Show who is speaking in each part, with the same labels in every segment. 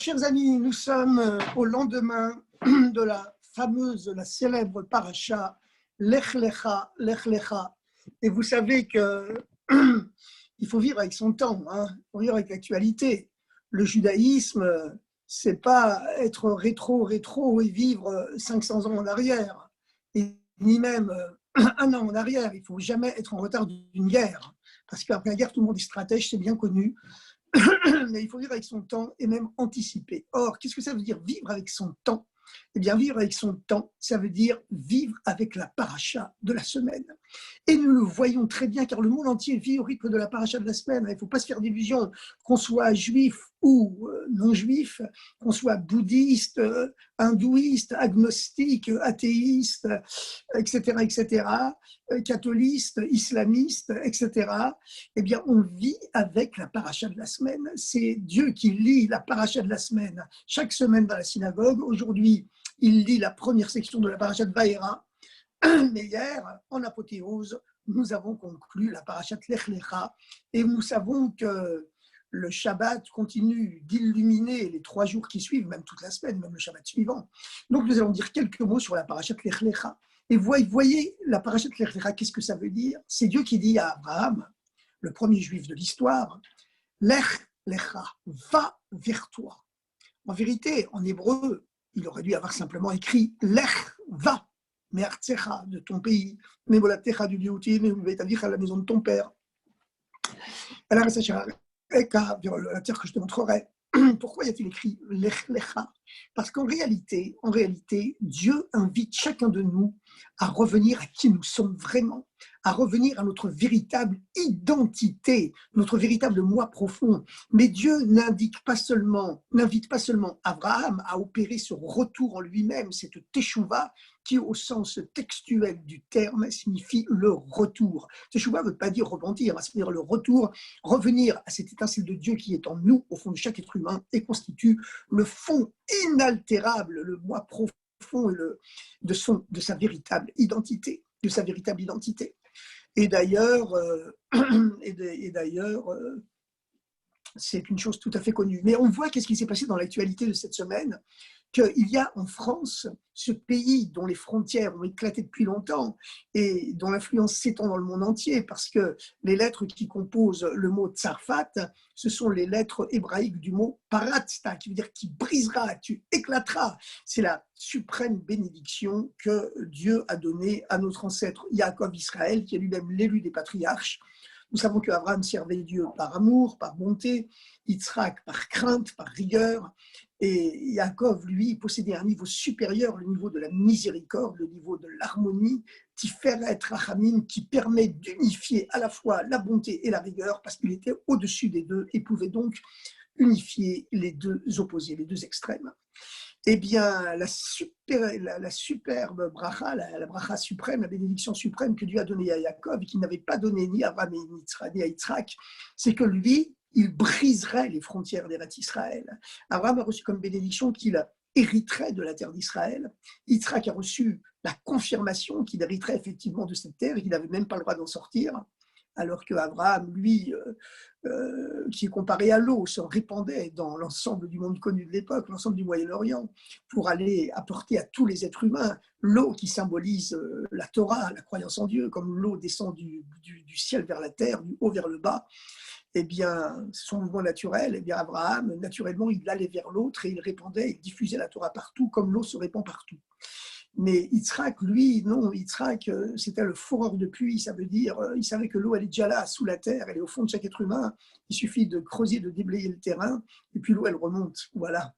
Speaker 1: Chers amis, nous sommes au lendemain de la célèbre paracha Lech Lecha, Lech Lecha. Et vous savez que il faut vivre avec son temps, hein. Il faut vivre avec l'actualité. Le judaïsme, c'est pas être rétro et vivre 500 ans en arrière, et ni même un an en arrière. Il faut jamais être en retard d'une guerre, parce qu'après la guerre, tout le monde est stratège, c'est bien connu. Mais il faut vivre avec son temps et même anticiper. Or, qu'est-ce que ça veut dire vivre avec son temps? Eh bien, vivre avec son temps, ça veut dire vivre avec la paracha de la semaine. Et nous le voyons très bien, car le monde entier vit au rythme de la paracha de la semaine. Il ne faut pas se faire d'illusions, qu'on soit juif ou non-juif, qu'on soit bouddhiste, hindouiste, agnostique, athéiste, etc., catholiste, islamiste, etc. Eh bien, on vit avec la paracha de la semaine. C'est Dieu qui lit la paracha de la semaine chaque semaine dans la synagogue. Aujourd'hui, il lit la première section de la paracha de Vaïra. Mais hier, en apothéose, nous avons conclu la paracha de Lech Lecha et nous savons que le Shabbat continue d'illuminer les 3 jours qui suivent, même toute la semaine, même le Shabbat suivant. Donc, nous allons dire quelques mots sur la paracha de Lech Lecha. Et voyez, la paracha de Lech Lecha, qu'est-ce que ça veut dire? C'est Dieu qui dit à Abraham, le premier juif de l'histoire, Lech Lecha, va vers toi. En vérité, en hébreu, il aurait dû avoir simplement écrit Lech, va, me'artsecha, de ton pays, me'molatecha du liouti, me'betavicha, la maison de ton père. Alors, la terre que je te montrerai. Pourquoi y a-t-il écrit Lech Lecha? Parce qu'en réalité, Dieu invite chacun de nous à revenir à qui nous sommes vraiment, à revenir à notre véritable identité, notre véritable moi profond. Mais Dieu n'invite pas seulement Abraham à opérer ce retour en lui-même, cette teshuva, qui au sens textuel du terme signifie le retour. Teshuva ne veut pas dire repentir, c'est-à-dire le retour, revenir à cette étincelle de Dieu qui est en nous, au fond de chaque être humain, et constitue le fond inaltérable, le moi profond de sa véritable identité, Et d'ailleurs, c'est une chose tout à fait connue. Mais on voit qu'est-ce qui s'est passé dans l'actualité de cette semaine, qu'il y a en France ce pays dont les frontières ont éclaté depuis longtemps et dont l'influence s'étend dans le monde entier, parce que les lettres qui composent le mot Tsarfat, ce sont les lettres hébraïques du mot Paratsta, qui veut dire qui brisera, tu éclateras. C'est la suprême bénédiction que Dieu a donnée à notre ancêtre Yaakov Israël, qui est lui-même l'élu des patriarches. Nous savons qu'Abraham servait Dieu par amour, par bonté, Yitzhak par crainte, par rigueur, et Yaakov, lui, possédait un niveau supérieur, le niveau de la miséricorde, le niveau de l'harmonie, Tiferet Rachamim, qui permet d'unifier à la fois la bonté et la rigueur, parce qu'il était au-dessus des deux et pouvait donc unifier les deux opposés, les deux extrêmes. Eh bien, la superbe bracha, la bracha suprême, la bénédiction suprême que Dieu a donnée à Yaakov et qu'il n'avait pas donnée ni à Abraham ni à Yitzhak, c'est que lui, il briserait les frontières d'Eretz Israël. Abraham a reçu comme bénédiction qu'il hériterait de la terre d'Israël. Yitzhak a reçu la confirmation qu'il hériterait effectivement de cette terre et qu'il n'avait même pas le droit d'en sortir, alors qu'Abraham, lui, qui est comparé à l'eau, se répandait dans l'ensemble du monde connu de l'époque, l'ensemble du Moyen-Orient, pour aller apporter à tous les êtres humains l'eau qui symbolise la Torah, la croyance en Dieu, comme l'eau descend du ciel vers la terre, du haut vers le bas. Eh bien, c'est son mouvement naturel. Eh bien, Abraham, naturellement, il allait vers l'autre et il répandait, il diffusait la Torah partout, comme l'eau se répand partout. Mais Yitzhak, lui, non, Yitzhak, c'était le fourreur de pluie, ça veut dire, il savait que l'eau, elle est déjà là, sous la terre, elle est au fond de chaque être humain, il suffit de creuser, de déblayer le terrain, et puis l'eau, elle remonte, voilà.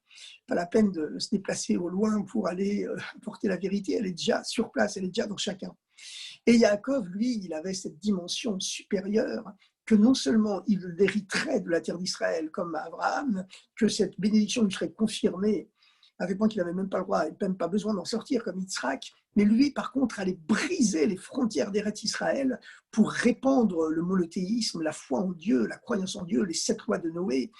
Speaker 1: Pas la peine de se déplacer au loin pour aller apporter la vérité, elle est déjà sur place, elle est déjà dans chacun. Et Yaakov, lui, il avait cette dimension supérieure, que non seulement il hériterait de la terre d'Israël comme Abraham, que cette bénédiction lui serait confirmée, avec moi qu'il n'avait même pas le droit et même pas besoin d'en sortir comme Yitzhak, mais lui, par contre, allait briser les frontières d'Eretz Israël pour répandre le monothéisme, la foi en Dieu, la croyance en Dieu, les 7 lois de Noé,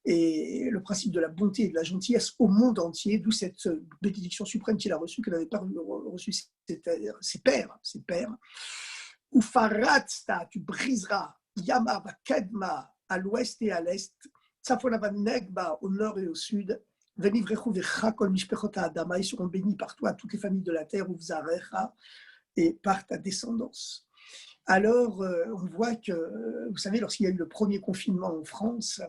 Speaker 1: et le principe de la bonté et de la gentillesse au monde entier, d'où cette bénédiction suprême qu'il a reçue, que n'avaient pas reçu ses pères. Ufaratsta, tu briseras, Yama va Kedma, à l'ouest et à l'est, Tsafonavan Negba, au nord et au sud. Venivrechu vecha kol mishpechot ha'adama, ils seront bénis par toi, toutes les familles de la terre, ou vzarecha, et par ta descendance. Alors, on voit que, vous savez, lorsqu'il y a eu le premier confinement en France,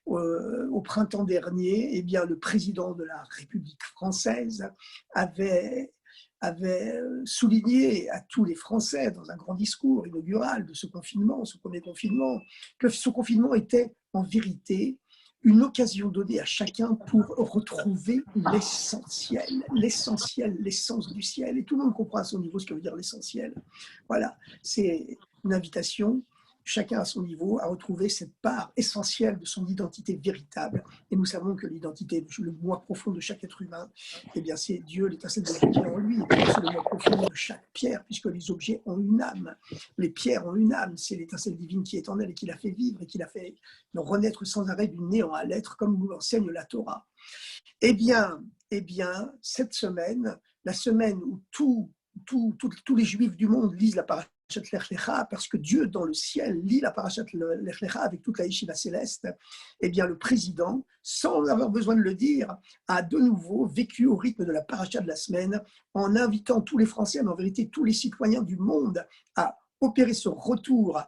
Speaker 1: au printemps dernier, eh bien, le président de la République française avait souligné à tous les Français dans un grand discours inaugural de ce confinement, ce premier confinement, que ce confinement était en vérité une occasion donnée à chacun pour retrouver l'essentiel, l'essence du ciel. Et tout le monde comprend à son niveau ce que veut dire l'essentiel. Voilà, c'est une invitation, chacun à son niveau, à retrouver cette part essentielle de son identité véritable. Et nous savons que l'identité, le moi profond de chaque être humain, eh bien, c'est Dieu, l'étincelle de Dieu qui est en lui. C'est le moi profond de chaque pierre, puisque les objets ont une âme. Les pierres ont une âme. C'est l'étincelle divine qui est en elle et qui l'a fait vivre et qui l'a fait renaître sans arrêt du néant à l'être, comme nous l'enseigne la Torah. Eh bien, cette semaine, la semaine où tous les Juifs du monde lisent la parashat Lech Lecha, parce que Dieu dans le ciel lit la parashat Lech Lecha avec toute la yeshiva céleste, eh bien le président, sans avoir besoin de le dire, a de nouveau vécu au rythme de la parashat de la semaine, en invitant tous les Français, mais en vérité tous les citoyens du monde, à opérer ce retour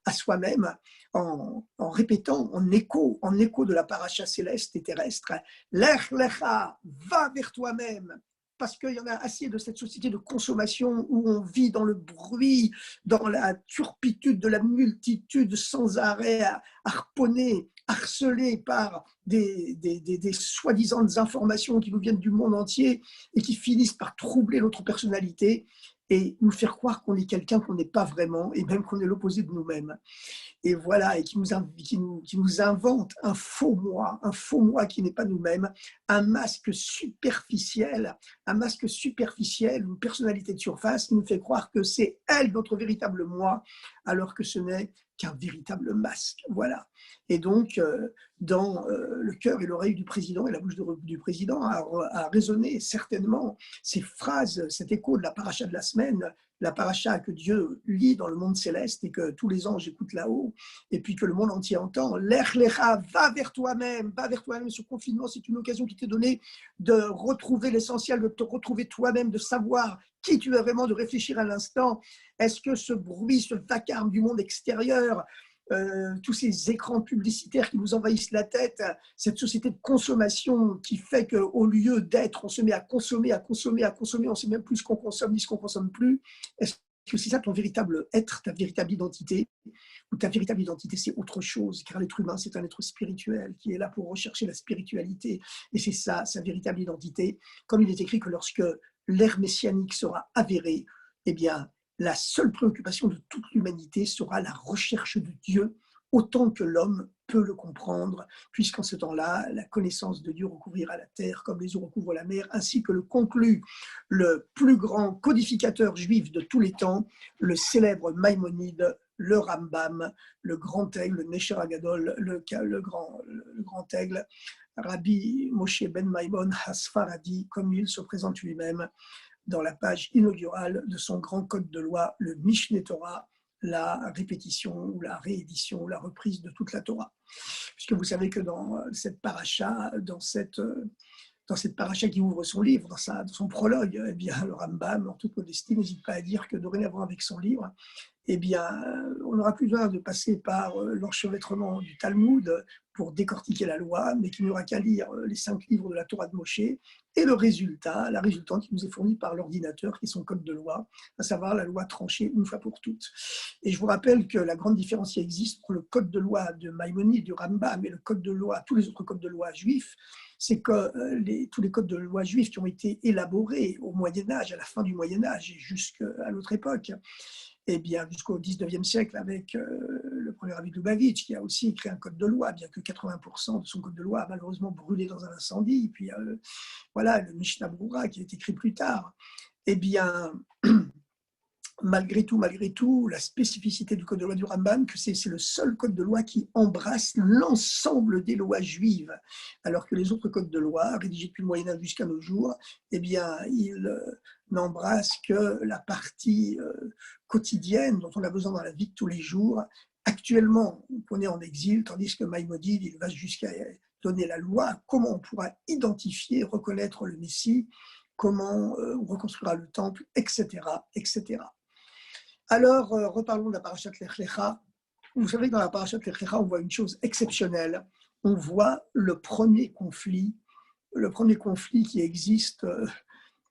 Speaker 1: à soi-même en répétant en écho de la paracha céleste et terrestre, Lech Lecha, va vers toi-même, parce qu'il y en a assez de cette société de consommation où on vit dans le bruit, dans la turpitude de la multitude sans arrêt, harponnée, harcelée par des soi-disant informations qui nous viennent du monde entier et qui finissent par troubler notre personnalité et nous faire croire qu'on est quelqu'un qu'on n'est pas vraiment et même qu'on est l'opposé de nous-mêmes. Et voilà, et qui nous invente un faux moi qui n'est pas nous-mêmes, un masque superficiel, une personnalité de surface qui nous fait croire que c'est elle notre véritable moi, alors que ce n'est qu'un véritable masque. Voilà. Et donc, dans le cœur et l'oreille du président et la bouche du président a résonné certainement ces phrases, cet écho de la paracha de la semaine, la paracha que Dieu lit dans le monde céleste et que tous les anges écoutent là-haut, et puis que le monde entier entend. Lech Lecha, va vers toi-même, ce confinement, c'est une occasion qui t'est donnée de retrouver l'essentiel, de te retrouver toi-même, de savoir qui tu es vraiment, de réfléchir à l'instant. Est-ce que ce bruit, ce vacarme du monde extérieur, tous ces écrans publicitaires qui nous envahissent la tête, cette société de consommation qui fait qu'au lieu d'être, on se met à consommer, on ne sait même plus ce qu'on consomme ni ce qu'on ne consomme plus. Est-ce que c'est ça ton véritable être, ta véritable identité, ou ta véritable identité c'est autre chose, car l'être humain c'est un être spirituel qui est là pour rechercher la spiritualité, et c'est ça sa véritable identité, comme il est écrit que lorsque l'ère messianique sera avérée, eh bien la seule préoccupation de toute l'humanité sera la recherche de Dieu, autant que l'homme peut le comprendre, puisqu'en ce temps-là, la connaissance de Dieu recouvrira la terre comme les eaux recouvrent la mer, ainsi que le conclut le plus grand codificateur juif de tous les temps, le célèbre Maïmonide, le Rambam, le grand aigle, le Nesher Agadol, le grand aigle, Rabbi Moshe ben Maimon Hasfaradi, comme il se présente lui-même dans la page inaugurale de son grand code de loi, le Mishneh Torah, la répétition ou la réédition ou la reprise de toute la Torah. Puisque vous savez que dans cette paracha, dans cette paracha qui ouvre son livre, dans son prologue, eh bien, le Rambam, en toute modestie, n'hésite pas à dire que dorénavant avec son livre, eh bien, on n'aura plus besoin de passer par l'enchevêtrement du Talmud pour décortiquer la loi, mais qu'il n'y aura qu'à lire les 5 livres de la Torah de Moshe, et la résultante qui nous est fournie par l'ordinateur, qui est son code de loi, à savoir la loi tranchée une fois pour toutes. Et je vous rappelle que la grande différence qui existe entre le code de loi de Maïmonide, du Rambam, et le code de loi, tous les autres codes de loi juifs, c'est que tous les codes de loi juifs qui ont été élaborés au Moyen-Âge, à la fin du Moyen-Âge et jusqu'à l'autre époque, eh bien, jusqu'au 19e siècle avec le premier Rabbi de Lubavitch, qui a aussi écrit un code de loi, bien que 80% de son code de loi a malheureusement brûlé dans un incendie. Et puis, voilà, le Mishnah Brura qui a été écrit plus tard. Eh bien, malgré tout, la spécificité du code de loi du Rambam, que c'est le seul code de loi qui embrasse l'ensemble des lois juives, alors que les autres codes de loi, rédigés depuis le Moyen-Âge jusqu'à nos jours, eh bien, ils n'embrassent que la partie quotidienne dont on a besoin dans la vie de tous les jours, actuellement, on est en exil, tandis que Maïmonide, il va jusqu'à donner la loi, comment on pourra identifier, reconnaître le Messie, comment on reconstruira le temple, etc., etc. Alors, reparlons de la parashat Lech Lecha. Vous savez que dans la parashat Lech Lecha, on voit une chose exceptionnelle. On voit le premier conflit qui existe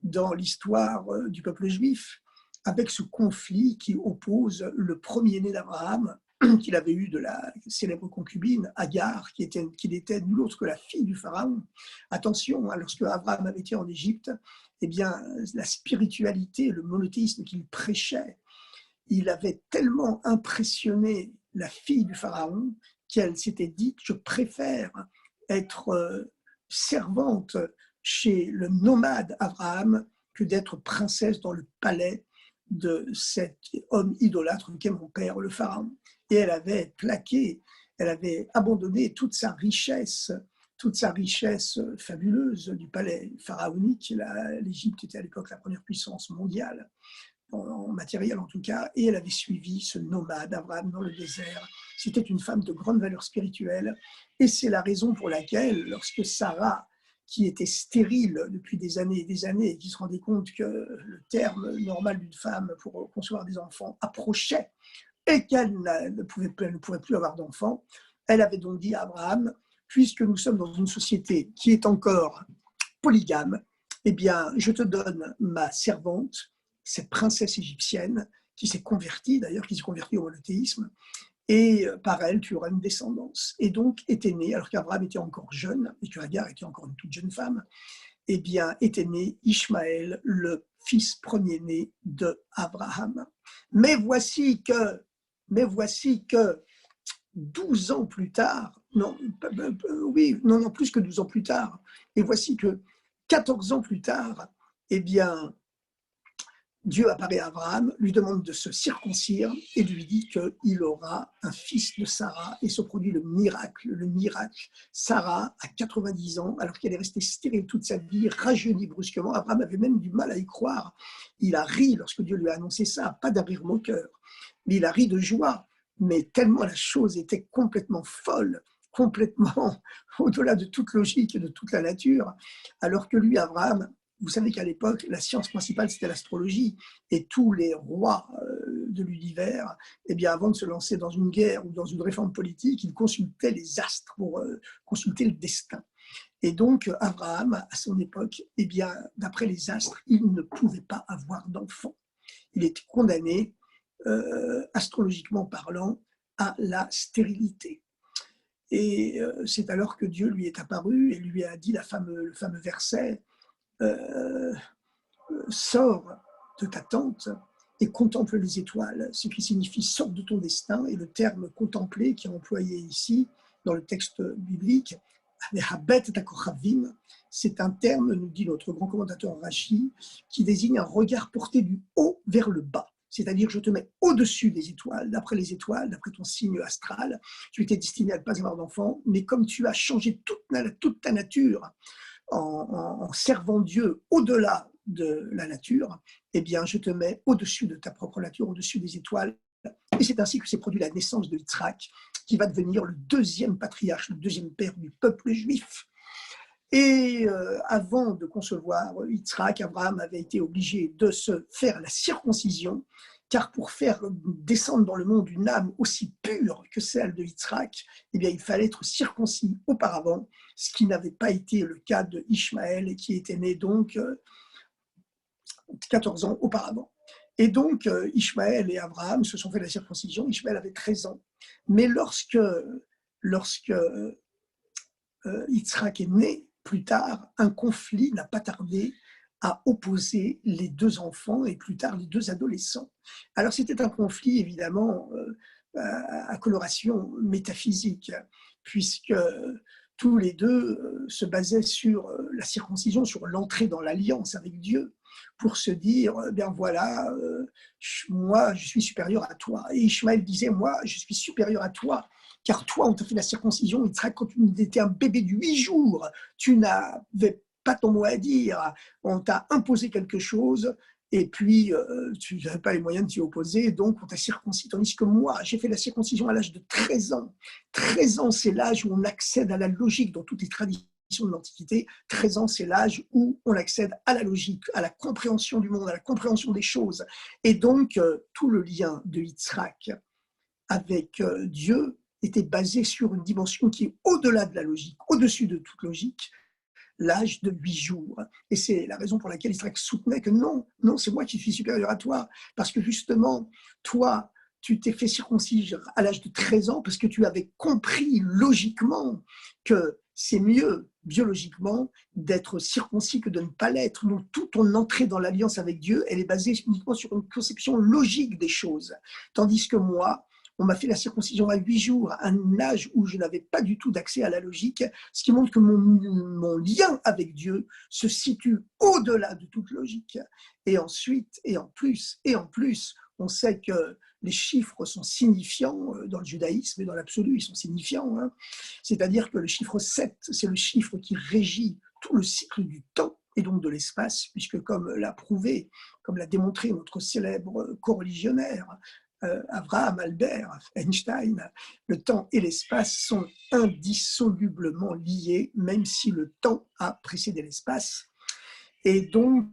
Speaker 1: dans l'histoire du peuple juif, avec ce conflit qui oppose le premier-né d'Abraham, qu'il avait eu de la célèbre concubine Agar, qui n'était nulle autre que la fille du pharaon. Attention, hein, lorsque Abraham avait été en Égypte, eh bien, la spiritualité, le monothéisme qu'il prêchait, il avait tellement impressionné la fille du pharaon qu'elle s'était dit « je préfère être servante chez le nomade Abraham que d'être princesse dans le palais de cet homme idolâtre qu'est mon père, le pharaon. » Et elle avait abandonné toute sa richesse fabuleuse du palais pharaonique. L'Égypte était à l'époque la première puissance mondiale, en matériel en tout cas, et elle avait suivi ce nomade Abraham dans le désert. C'était une femme de grande valeur spirituelle, et c'est la raison pour laquelle, lorsque Sarah, qui était stérile depuis des années et des années, et qui se rendait compte que le terme normal d'une femme pour concevoir des enfants approchait, et qu'elle ne pouvait plus avoir d'enfants, elle avait donc dit à Abraham, puisque nous sommes dans une société qui est encore polygame, eh bien, je te donne ma servante, cette princesse égyptienne, qui s'est convertie au monothéisme, et par elle, tu auras une descendance. Et donc, était né, alors qu'Abraham était encore jeune, et que Agar était encore une toute jeune femme, eh bien, était né Ishmaël, le fils premier-né de Abraham. Mais voici que 12 ans plus tard, plus que 12 ans plus tard, et voici que 14 ans plus tard, eh bien, Dieu apparaît à Abraham, lui demande de se circoncire et lui dit qu'il aura un fils de Sarah, et se produit le miracle. Sarah, à 90 ans, alors qu'elle est restée stérile toute sa vie, rajeunit brusquement. Abraham avait même du mal à y croire. Il a ri lorsque Dieu lui a annoncé ça, pas d'un rire moqueur, mais il a ri de joie, mais tellement la chose était complètement folle, complètement au-delà de toute logique et de toute la nature, alors que lui, Abraham, vous savez qu'à l'époque, la science principale, c'était l'astrologie, et tous les rois de l'univers, eh bien, avant de se lancer dans une guerre ou dans une réforme politique, ils consultaient les astres pour consulter le destin. Et donc, Abraham, à son époque, eh bien, d'après les astres, il ne pouvait pas avoir d'enfant. Il était condamné, astrologiquement parlant, à la stérilité. Et c'est alors que Dieu lui est apparu et lui a dit le fameux verset, sors de ta tente et contemple les étoiles, ce qui signifie sors de ton destin. Et le terme contempler qui est employé ici dans le texte biblique, c'est un terme, nous dit notre grand commentateur Rashi, qui désigne un regard porté du haut vers le bas. C'est-à-dire, je te mets au-dessus des étoiles, d'après ton signe astral. Tu étais destiné à ne pas avoir d'enfant, mais comme tu as changé toute ta nature en servant Dieu au-delà de la nature, eh bien, je te mets au-dessus de ta propre nature, au-dessus des étoiles. Et c'est ainsi que s'est produit la naissance de Yitzhak, qui va devenir le deuxième patriarche, le deuxième père du peuple juif. Et avant de concevoir Yitzhak, Abraham avait été obligé de se faire la circoncision, car pour faire descendre dans le monde une âme aussi pure que celle de Yitzhak, eh bien, il fallait être circoncis auparavant, ce qui n'avait pas été le cas de Ishmaël, qui était né donc 14 ans auparavant. Et donc, Ishmaël et Abraham se sont fait la circoncision. Ishmaël avait 13 ans. Mais lorsque Yitzhak est né, plus tard, un conflit n'a pas tardé à opposer les deux enfants et plus tard les deux adolescents. Alors c'était un conflit évidemment à coloration métaphysique, puisque tous les deux se basaient sur la circoncision, sur l'entrée dans l'alliance avec Dieu, pour se dire, bien voilà, moi je suis supérieur à toi. Et Ishmaël disait, moi je suis supérieur à toi, car toi on t'a fait la circoncision, quand tu étais un bébé de 8 jours, tu n'avais pas ton mot à dire, on t'a imposé quelque chose, et puis tu n'avais pas les moyens de t'y opposer, donc on t'a circoncis. Tandis que moi, j'ai fait la circoncision à l'âge de 13 ans. 13 ans, c'est l'âge où on accède à la logique dans toutes les traditions de l'Antiquité. 13 ans, c'est l'âge où on accède à la logique, à la compréhension du monde, à la compréhension des choses. Et donc, tout le lien de Yitzhak avec Dieu était basé sur une dimension qui est au-delà de la logique, au-dessus de toute logique, l'âge de 8 jours. Et c'est la raison pour laquelle Yitzhak soutenait que non, non, c'est moi qui suis supérieur à toi, parce que justement, toi, tu t'es fait circoncire à l'âge de 13 ans parce que tu avais compris logiquement que c'est mieux biologiquement d'être circoncis que de ne pas l'être. Donc, toute ton entrée dans l'alliance avec Dieu, elle est basée uniquement sur une conception logique des choses. Tandis que moi, on m'a fait la circoncision à 8 jours, à un âge où je n'avais pas du tout d'accès à la logique, ce qui montre que mon lien avec Dieu se situe au-delà de toute logique. Et ensuite, et en plus, on sait que les chiffres sont signifiants dans le judaïsme et dans l'absolu, ils sont signifiants. Hein. C'est-à-dire que le chiffre 7, c'est le chiffre qui régit tout le cycle du temps et donc de l'espace, puisque comme l'a prouvé, comme l'a démontré notre célèbre coreligionnaire, Abraham, Albert, Einstein, le temps et l'espace sont indissolublement liés, même si le temps a précédé l'espace. Et donc,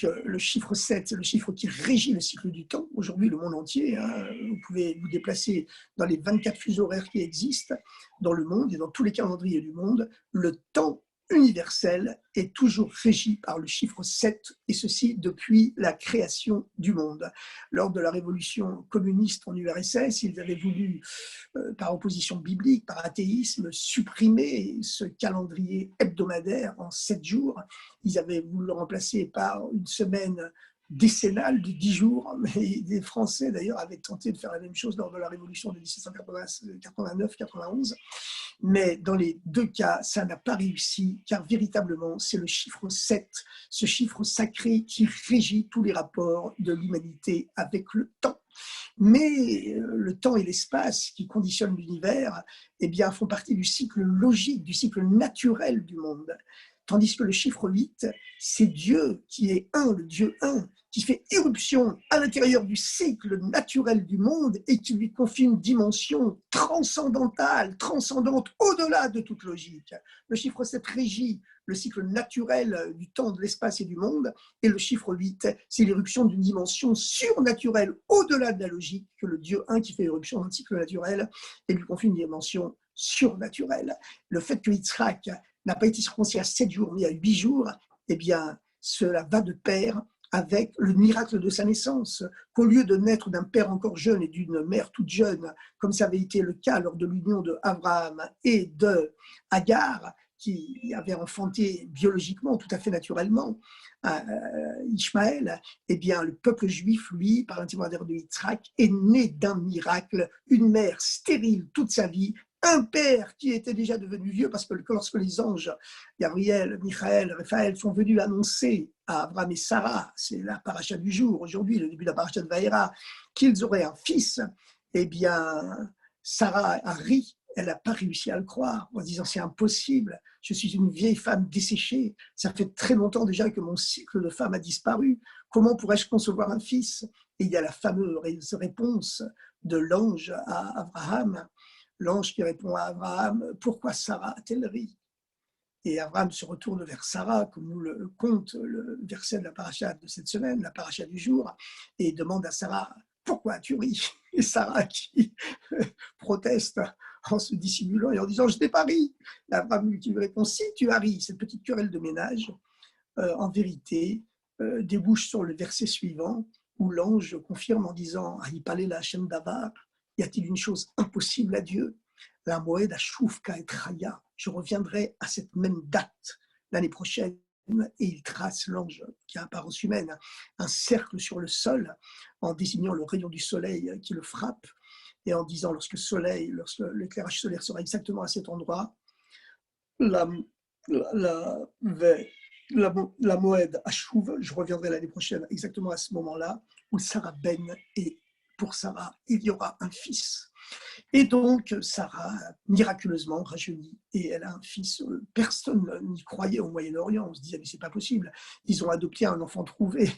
Speaker 1: le chiffre 7, c'est le chiffre qui régit le cycle du temps. Aujourd'hui, le monde entier, hein, vous pouvez vous déplacer dans les 24 fuseaux horaires qui existent dans le monde et dans tous les calendriers du monde. Le temps universel est toujours régi par le chiffre 7, et ceci depuis la création du monde. Lors de la révolution communiste en URSS, ils avaient voulu, par opposition biblique, par athéisme, supprimer ce calendrier hebdomadaire en 7 jours. Ils avaient voulu le remplacer par une semaine décennale de 10 jours, mais les Français d'ailleurs avaient tenté de faire la même chose lors de la révolution de 1789-91, mais dans les deux cas, ça n'a pas réussi, car véritablement, c'est le chiffre 7, ce chiffre sacré qui régit tous les rapports de l'humanité avec le temps. Mais le temps et l'espace qui conditionnent l'univers, eh bien, font partie du cycle logique, du cycle naturel du monde. Tandis que le chiffre 8, c'est Dieu qui est un, le Dieu un, qui fait irruption à l'intérieur du cycle naturel du monde et qui lui confie une dimension transcendantale, transcendante, au-delà de toute logique. Le chiffre 7 régit le cycle naturel du temps, de l'espace et du monde, et le chiffre 8, c'est l'irruption d'une dimension surnaturelle, au-delà de la logique, que le Dieu un qui fait irruption dans le cycle naturel et lui confie une dimension surnaturelle. Le fait que Yitzhak n'a pas été circoncis à 7 jours, mais à 8 jours, eh bien, cela va de pair avec le miracle de sa naissance, qu'au lieu de naître d'un père encore jeune et d'une mère toute jeune, comme ça avait été le cas lors de l'union de Abraham et de Agar, qui avait enfanté biologiquement, tout à fait naturellement, Ishmaël, eh bien, le peuple juif, lui, par l'intermédiaire de Yitzhak, est né d'un miracle, une mère stérile toute sa vie, un père qui était déjà devenu vieux, parce que lorsque les anges, Gabriel, Michael, Raphaël, sont venus annoncer à Abraham et Sarah, c'est la paracha du jour, aujourd'hui, le début de la paracha de Vaïra, qu'ils auraient un fils, eh bien, Sarah a ri, elle n'a pas réussi à le croire, en disant c'est impossible, je suis une vieille femme desséchée, ça fait très longtemps déjà que mon cycle de femme a disparu, comment pourrais-je concevoir un fils? Et il y a la fameuse réponse de l'ange à Abraham, l'ange qui répond à Abraham, pourquoi Sarah a-t-elle ri? Et Abraham se retourne vers Sarah, comme nous le compte le verset de la paracha de cette semaine, la paracha du jour, et demande à Sarah, pourquoi as-tu ri? Et Sarah qui proteste en se dissimulant et en disant, je n'ai pas ri. Abraham qui lui répond, si tu as ri, cette petite querelle de ménage, en vérité, débouche sur le verset suivant, où l'ange confirme en disant, Aïpalé la Hashem Davar, y a-t-il une chose impossible à Dieu? La Moed Ashuvka et Traya, je reviendrai à cette même date l'année prochaine, et il trace l'ange qui a apparence humaine, un cercle sur le sol en désignant le rayon du soleil qui le frappe et en disant lorsque l'éclairage solaire sera exactement à cet endroit, la, la, la Moed Ashuv, je reviendrai l'année prochaine exactement à ce moment-là, où Sarah Ben, et pour Sarah, il y aura un fils. Et donc, Sarah, miraculeusement, rajeunit et elle a un fils. Personne n'y croyait au Moyen-Orient. On se disait, mais c'est pas possible. Ils ont adopté un enfant trouvé.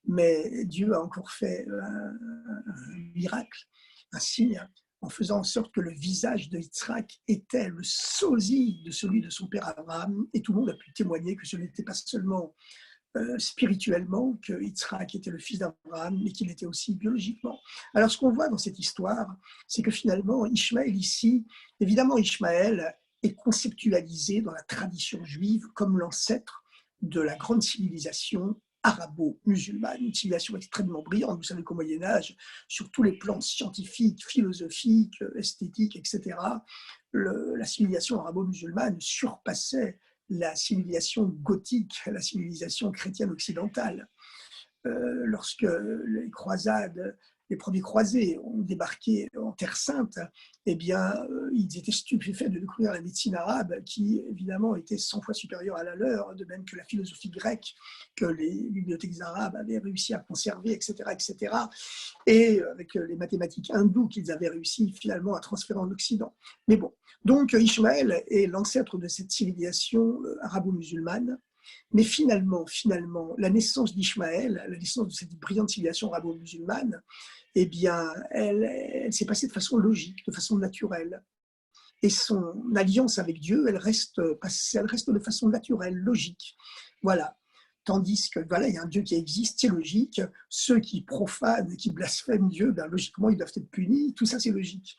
Speaker 1: Mais Dieu a encore fait un miracle, un signe, en faisant en sorte que le visage de Yitzhak était le sosie de celui de son père Abraham. Et tout le monde a pu témoigner que ce n'était pas seulement spirituellement que Yitzhak était le fils d'Abraham, mais qu'il était aussi biologiquement. Alors, ce qu'on voit dans cette histoire, c'est que finalement, Ishmaël ici, évidemment, Ishmaël est conceptualisé dans la tradition juive comme l'ancêtre de la grande civilisation arabo-musulmane, une civilisation extrêmement brillante. Vous savez qu'au Moyen-Âge, sur tous les plans scientifiques, philosophiques, esthétiques, etc., la civilisation arabo-musulmane surpassait la civilisation gothique, la civilisation chrétienne occidentale. Lorsque les croisades, les premiers croisés ont débarqué en Terre Sainte, eh bien, ils étaient stupéfaits de découvrir la médecine arabe qui, évidemment, était 100 fois supérieure à la leur, de même que la philosophie grecque que les bibliothèques arabes avaient réussi à conserver, etc., etc., et avec les mathématiques hindoues qu'ils avaient réussi finalement à transférer en Occident. Mais bon, donc Ishmaël est l'ancêtre de cette civilisation arabo-musulmane. Mais finalement, la naissance d'Ishmaël, la naissance de cette brillante civilisation arabo-musulmane, eh bien, elle s'est passée de façon logique, de façon naturelle. Et son alliance avec Dieu, elle reste de façon naturelle, logique. Voilà. Tandis que, voilà, il y a un Dieu qui existe, c'est logique. Ceux qui profanent, qui blasphèment Dieu, ben, logiquement, ils doivent être punis. Tout ça, c'est logique.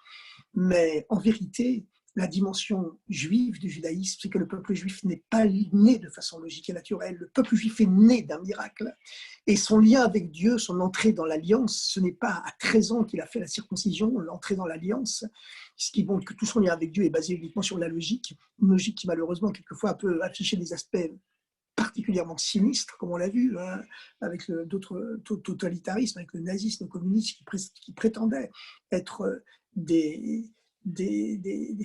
Speaker 1: Mais en vérité, la dimension juive du judaïsme, c'est que le peuple juif n'est pas né de façon logique et naturelle. Le peuple juif est né d'un miracle. Et son lien avec Dieu, son entrée dans l'alliance, ce n'est pas à 13 ans qu'il a fait la circoncision, l'entrée dans l'alliance, ce qui montre que tout son lien avec Dieu est basé uniquement sur la logique, une logique qui malheureusement quelquefois peut afficher des aspects particulièrement sinistres, comme on l'a vu, hein, avec d'autres totalitarismes, avec le nazisme, le communisme, qui prétendaient être des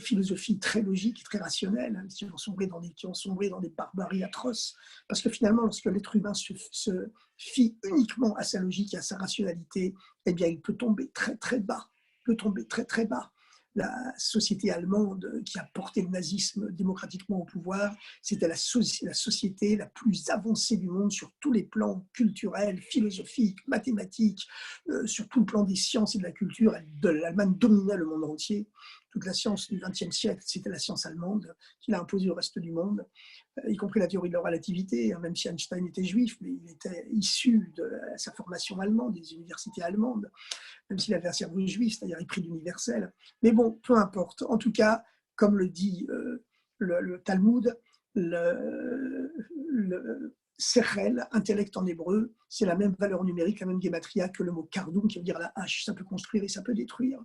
Speaker 1: philosophies très logiques, très rationnelles, qui ont sombré dans des barbaries atroces. Parce que finalement, lorsque l'être humain se fie uniquement à sa logique et à sa rationalité, eh bien, il peut tomber très, très bas. Il peut tomber très, très bas. La société allemande qui a porté le nazisme démocratiquement au pouvoir, c'était la société la plus avancée du monde sur tous les plans culturels, philosophiques, mathématiques, sur tout le plan des sciences et de la culture. L'Allemagne dominait le monde entier. Toute la science du XXe siècle, c'était la science allemande qui l'a imposée au reste du monde, y compris la théorie de la relativité, même si Einstein était juif, mais il était issu de sa formation allemande, des universités allemandes, même s'il avait un cerveau juif, c'est-à-dire il prit l'universel. Mais bon, peu importe. En tout cas, comme le dit le Talmud, le sechel, intellect en hébreu, c'est la même valeur numérique, la même gématria que le mot kardum, qui veut dire la hache. Ça peut construire et ça peut détruire.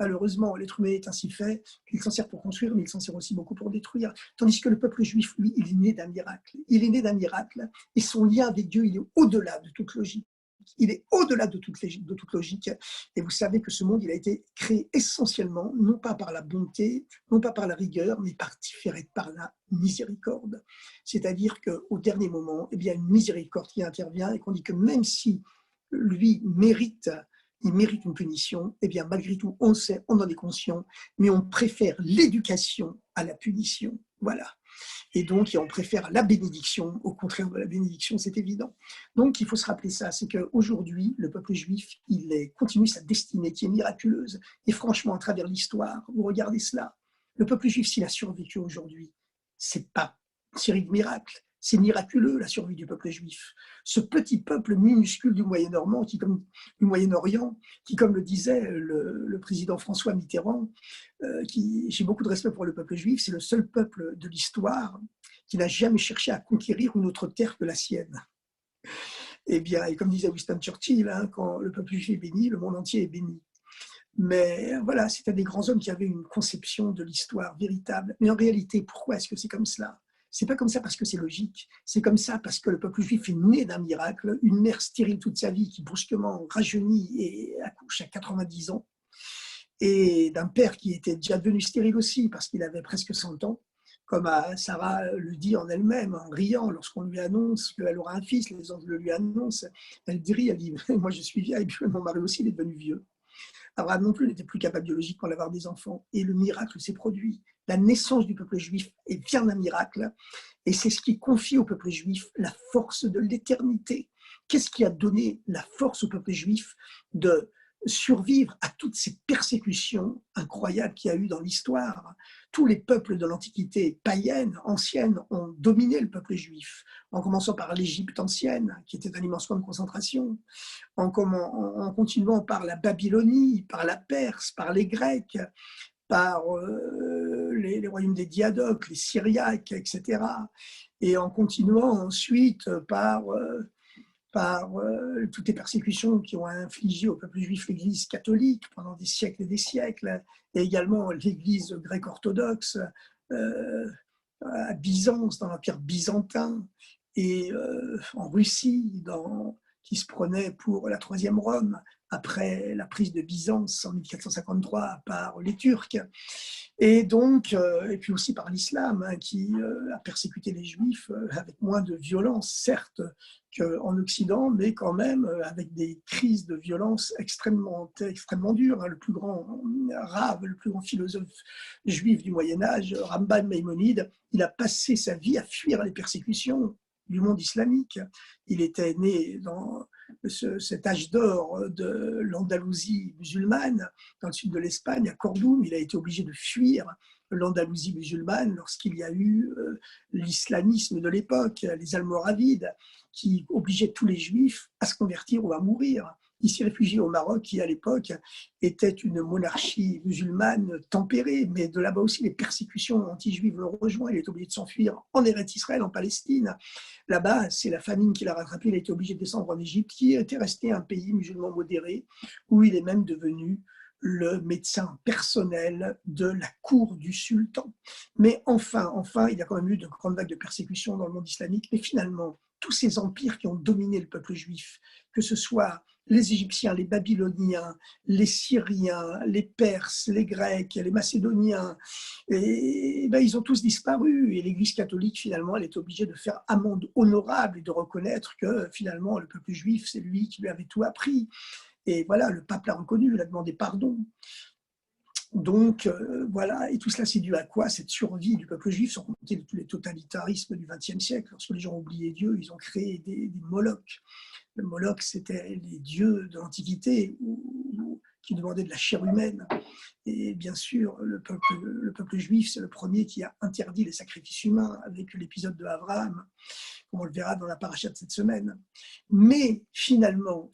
Speaker 1: Malheureusement, l'être humain est ainsi fait qu'il s'en sert pour construire, mais il s'en sert aussi beaucoup pour détruire. Tandis que le peuple juif, lui, il est né d'un miracle. Il est né d'un miracle et son lien avec Dieu, il est au-delà de toute logique. Il est au-delà de toute logique. Et vous savez que ce monde, il a été créé essentiellement, non pas par la bonté, non pas par la rigueur, mais par la miséricorde. C'est-à-dire qu'au dernier moment, eh bien, une miséricorde qui intervient et qu'on dit que même si lui il mérite une punition, eh bien, malgré tout, on sait, on en est conscient, mais on préfère l'éducation à la punition. Voilà. Et donc, on préfère la bénédiction au contraire de la bénédiction, c'est évident. Donc, il faut se rappeler ça, c'est qu'aujourd'hui, le peuple juif, il continue sa destinée qui est miraculeuse. Et franchement, à travers l'histoire, vous regardez cela, le peuple juif, s'il a survécu aujourd'hui, c'est pas une série de miracles, c'est miraculeux la survie du peuple juif. Ce petit peuple minuscule du Moyen-Orient, qui, comme le disait le président François Mitterrand, j'ai beaucoup de respect pour le peuple juif, c'est le seul peuple de l'histoire qui n'a jamais cherché à conquérir une autre terre que la sienne. Et bien, et comme disait Winston Churchill, hein, quand le peuple juif est béni, le monde entier est béni. Mais voilà, c'était des grands hommes qui avaient une conception de l'histoire véritable. Mais en réalité, pourquoi est-ce que c'est comme cela? C'est pas comme ça parce que c'est logique. C'est comme ça parce que le peuple juif est né d'un miracle. Une mère stérile toute sa vie qui brusquement rajeunit et accouche à 90 ans. Et d'un père qui était déjà devenu stérile aussi parce qu'il avait presque 100 ans, comme Sarah le dit en elle-même, en riant, lorsqu'on lui annonce qu'elle aura un fils, les anges le lui annoncent, elle dit, moi je suis vieille, et puis mon mari aussi il est devenu vieux. Abraham non plus n'était plus capable biologiquement d'avoir des enfants. Et le miracle s'est produit. La naissance du peuple juif vient d'un miracle. Et c'est ce qui confie au peuple juif la force de l'éternité. Qu'est-ce qui a donné la force au peuple juif de survivre à toutes ces persécutions incroyables qu'il y a eu dans l'histoire? Tous les peuples de l'Antiquité païenne, ancienne, ont dominé le peuple juif, en commençant par l'Égypte ancienne, qui était un immense camp de concentration, en continuant par la Babylonie, par la Perse, par les Grecs, par les royaumes des Diadoques, les Syriaques, etc. Et en continuant ensuite par toutes les persécutions qui ont infligé au peuple juif l'Église catholique pendant des siècles et des siècles, et également l'Église grecque-orthodoxe à Byzance, dans l'Empire byzantin, et en Russie, qui se prenait pour la Troisième Rome, après la prise de Byzance en 1453 par les Turcs, et donc, et puis aussi par l'islam, hein, qui a persécuté les Juifs avec moins de violence, certes, qu'en Occident, mais quand même avec des crises de violence extrêmement dures. Hein. Le plus grand Rav, le plus grand philosophe juif du Moyen-Âge, Rambam Maïmonide, il a passé sa vie à fuir les persécutions du monde islamique. Il était né dans cet âge d'or de l'Andalousie musulmane, dans le sud de l'Espagne, à Cordoue. Il a été obligé de fuir l'Andalousie musulmane lorsqu'il y a eu l'islamisme de l'époque, les Almoravides, qui obligeaient tous les juifs à se convertir ou à mourir. Il s'est réfugié au Maroc, qui à l'époque était une monarchie musulmane tempérée, mais de là-bas aussi les persécutions anti-juives l'ont rejoint. Il est obligé de s'enfuir en Eretz Israël, en Palestine. Là-bas, c'est la famine qui l'a rattrapé. Il a été obligé de descendre en Égypte, qui était resté un pays musulman modéré, où il est même devenu le médecin personnel de la cour du sultan. Mais enfin, il y a quand même eu de grandes vagues de persécutions dans le monde islamique. Mais finalement, tous ces empires qui ont dominé le peuple juif, que ce soit les Égyptiens, les Babyloniens, les Syriens, les Perses, les Grecs, les Macédoniens, et ben, ils ont tous disparu. Et l'Église catholique, finalement, elle est obligée de faire amende honorable et de reconnaître que, finalement, le peuple juif, c'est lui qui lui avait tout appris. Et voilà, le pape l'a reconnu, il a demandé pardon. Donc, voilà, et tout cela, c'est dû à quoi? Cette survie du peuple juif, sans compter tous les totalitarismes du XXe siècle. Lorsque les gens ont oublié Dieu, ils ont créé des Molochs. Le Moloch, c'était les dieux de l'Antiquité qui demandaient de la chair humaine. Et bien sûr, le peuple juif, c'est le premier qui a interdit les sacrifices humains avec l'épisode de Abraham, comme on le verra dans la paracha de cette semaine. Mais finalement,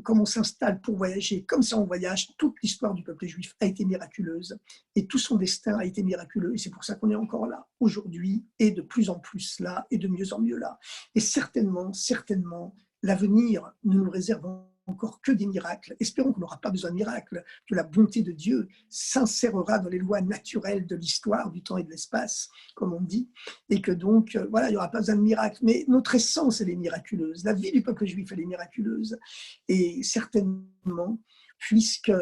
Speaker 1: comme on s'installe pour voyager, comme ça on voyage, toute l'histoire du peuple juif a été miraculeuse et tout son destin a été miraculeux. Et c'est pour ça qu'on est encore là aujourd'hui et de plus en plus là et de mieux en mieux là. Et certainement, l'avenir ne nous réserve encore que des miracles. Espérons qu'on n'aura pas besoin de miracles, que la bonté de Dieu s'insérera dans les lois naturelles de l'histoire, du temps et de l'espace, comme on dit, et que donc, voilà, il n'y aura pas besoin de miracles. Mais notre essence, elle est miraculeuse. La vie du peuple juif, elle est miraculeuse. Et certainement, puisque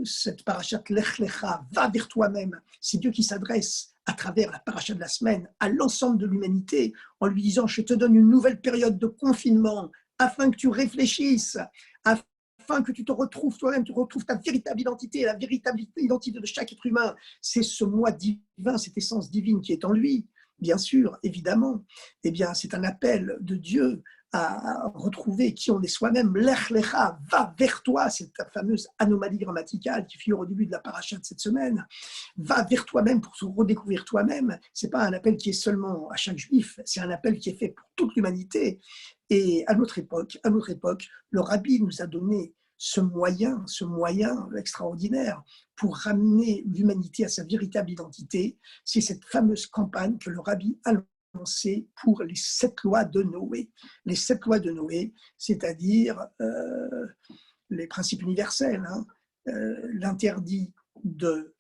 Speaker 1: cette parachat Lech Lecha va vers toi-même, c'est Dieu qui s'adresse à travers la paracha de la semaine à l'ensemble de l'humanité en lui disant « Je te donne une nouvelle période de confinement afin que tu réfléchisses, afin que tu te retrouves toi-même, tu retrouves ta véritable identité, la véritable identité de chaque être humain. C'est ce moi divin, cette essence divine qui est en lui, bien sûr, évidemment. Eh bien, c'est un appel de Dieu à retrouver qui on est soi-même. Lech lecha, va vers toi, c'est ta fameuse anomalie grammaticale qui figure au début de la paracha de cette semaine. Va vers toi-même pour se redécouvrir toi-même. Ce n'est pas un appel qui est seulement à chaque juif, c'est un appel qui est fait pour toute l'humanité. Et à notre époque, le rabbi nous a donné ce moyen extraordinaire pour ramener l'humanité à sa véritable identité. C'est cette fameuse campagne que le rabbi a lancée pour les 7 lois de Noé. Les 7 lois de Noé, c'est-à-dire les principes universels, hein, l'interdit de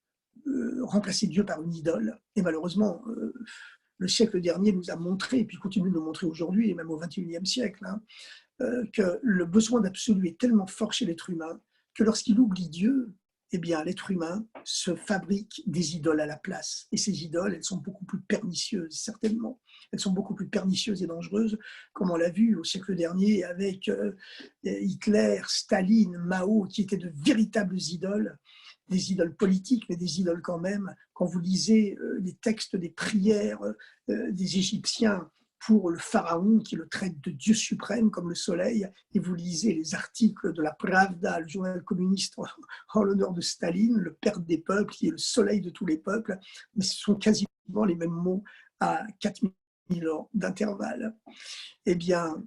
Speaker 1: remplacer Dieu par une idole. Et malheureusement, le siècle dernier nous a montré, et puis continue de nous montrer aujourd'hui, et même au XXIe siècle, hein, que le besoin d'absolu est tellement fort chez l'être humain que lorsqu'il oublie Dieu, eh bien, l'être humain se fabrique des idoles à la place. Et ces idoles, elles sont beaucoup plus pernicieuses, certainement. Elles sont beaucoup plus pernicieuses et dangereuses, comme on l'a vu au siècle dernier avec Hitler, Staline, Mao, qui étaient de véritables idoles, des idoles politiques, mais des idoles quand même. Quand vous lisez les textes des prières des Égyptiens pour le pharaon qui le traite de Dieu suprême comme le soleil, et vous lisez les articles de la Pravda, le journal communiste en l'honneur de Staline, le père des peuples, qui est le soleil de tous les peuples, mais ce sont quasiment les mêmes mots à 4000 ans d'intervalle. Eh bien,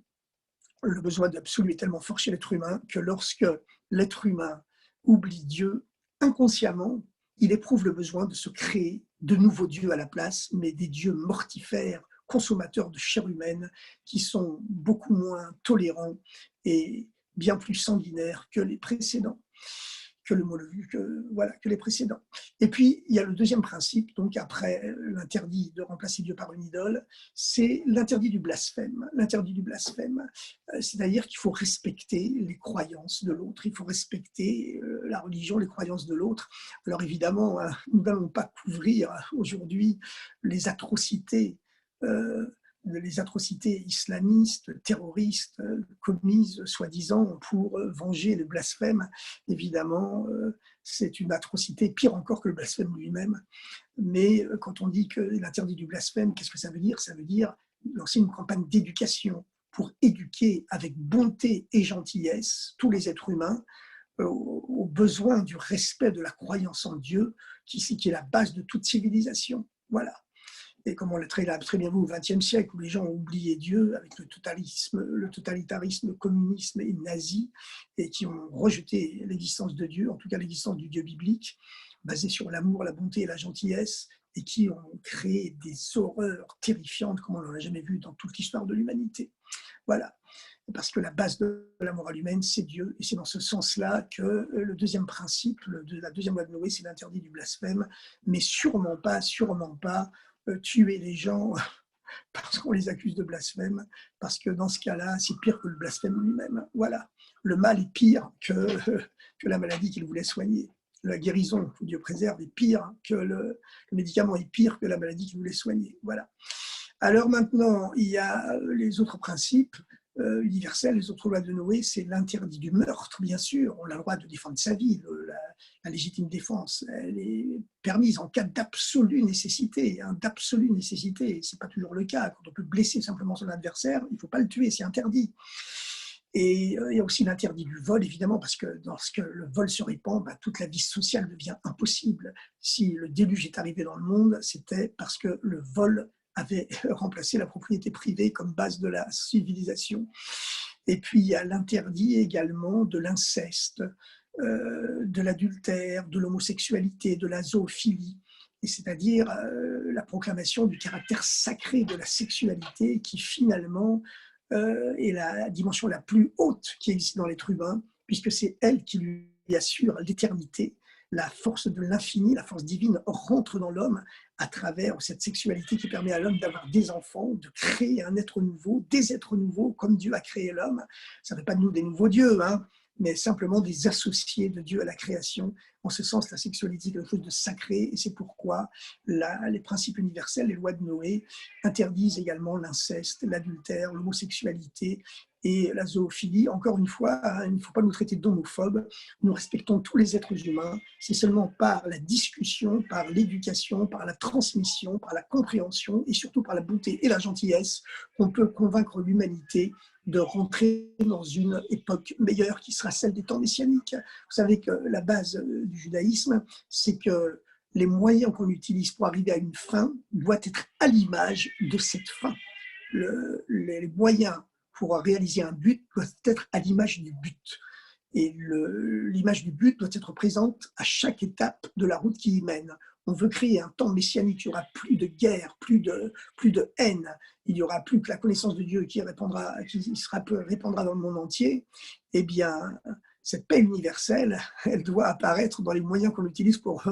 Speaker 1: le besoin d'absolu est tellement fort chez l'être humain que lorsque l'être humain oublie Dieu, inconsciemment, il éprouve le besoin de se créer de nouveaux dieux à la place, mais des dieux mortifères, consommateurs de chair humaine, qui sont beaucoup moins tolérants et bien plus sanguinaires que les précédents. Que les précédents. Et puis, il y a le deuxième principe, donc après l'interdit de remplacer Dieu par une idole, c'est l'interdit du blasphème. L'interdit du blasphème, c'est-à-dire qu'il faut respecter les croyances de l'autre, il faut respecter la religion, les croyances de l'autre. Alors évidemment, nous n'allons pas couvrir aujourd'hui les atrocités islamistes, terroristes, commises soi-disant pour venger le blasphème. Évidemment, c'est une atrocité pire encore que le blasphème lui-même. Mais quand on dit que l'interdit du blasphème, qu'est-ce que ça veut dire? Ça veut dire lancer une campagne d'éducation pour éduquer avec bonté et gentillesse tous les êtres humains au besoin du respect de la croyance en Dieu, qui est la base de toute civilisation. Voilà. Et comme on l'a très bien vu au XXe siècle, où les gens ont oublié Dieu avec le totalitarisme, le communisme et nazi, et qui ont rejeté l'existence de Dieu, en tout cas l'existence du Dieu biblique, basé sur l'amour, la bonté et la gentillesse, et qui ont créé des horreurs terrifiantes comme on n'en a jamais vu dans toute l'histoire de l'humanité. Voilà. Parce que la base de la morale humaine, c'est Dieu. Et c'est dans ce sens-là que le deuxième principe de la deuxième loi de Noé, c'est l'interdit du blasphème, mais sûrement pas tuer les gens parce qu'on les accuse de blasphème, parce que dans ce cas-là, c'est pire que le blasphème lui-même. Voilà. Le mal est pire que la maladie qu'il voulait soigner. La guérison, que Dieu préserve, est pire que le médicament est pire que la maladie qu'il voulait soigner. Voilà. Alors maintenant, il y a les autres principes universels, les autres lois de Noé, c'est l'interdit du meurtre, bien sûr. On a le droit de défendre sa vie, la légitime défense, elle est permise en cas d'absolue nécessité. Hein, d'absolue nécessité, ce n'est pas toujours le cas. Quand on peut blesser simplement son adversaire, il ne faut pas le tuer, c'est interdit. Et il y a aussi l'interdit du vol, évidemment, parce que lorsque le vol se répand, toute la vie sociale devient impossible. Si le déluge est arrivé dans le monde, c'était parce que le vol avait remplacé la propriété privée comme base de la civilisation. Et puis, il y a l'interdit également de l'inceste, de l'adultère, de l'homosexualité, de la zoophilie, et c'est-à-dire la proclamation du caractère sacré de la sexualité qui finalement est la dimension la plus haute qui existe dans l'être humain, puisque c'est elle qui lui assure l'éternité. La force de l'infini, la force divine rentre dans l'homme à travers cette sexualité qui permet à l'homme d'avoir des enfants, de créer un être nouveau, des êtres nouveaux, comme Dieu a créé l'homme. Ça ne fait pas de nous des nouveaux dieux, hein, mais simplement des associés de Dieu à la création. En ce sens, la sexualité est quelque chose de sacré, et c'est pourquoi les principes universels, les lois de Noé, interdisent également l'inceste, l'adultère, l'homosexualité et la zoophilie. Encore une fois, il ne faut pas nous traiter d'homophobes. Nous respectons tous les êtres humains. C'est seulement par la discussion, par l'éducation, par la transmission, par la compréhension et surtout par la bonté et la gentillesse qu'on peut convaincre l'humanité de rentrer dans une époque meilleure qui sera celle des temps messianiques. Vous savez que la base du judaïsme, c'est que les moyens qu'on utilise pour arriver à une fin doivent être à l'image de cette fin. Les moyens pour réaliser un but doivent être à l'image du but. Et l'image du but doit être présente à chaque étape de la route qui y mène. On veut créer un temps messianique, il n'y aura plus de guerre, plus de haine, il n'y aura plus que la connaissance de Dieu qui répandra dans le monde entier. Eh bien, cette paix universelle, elle doit apparaître dans les moyens qu'on utilise pour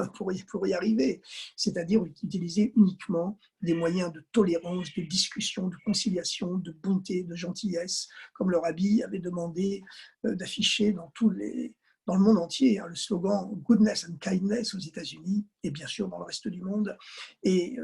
Speaker 1: y arriver, c'est-à-dire utiliser uniquement des moyens de tolérance, de discussion, de conciliation, de bonté, de gentillesse, comme le rabbi avait demandé d'afficher dans dans le monde entier, hein, le slogan Goodness and Kindness aux États-Unis et bien sûr dans le reste du monde. Et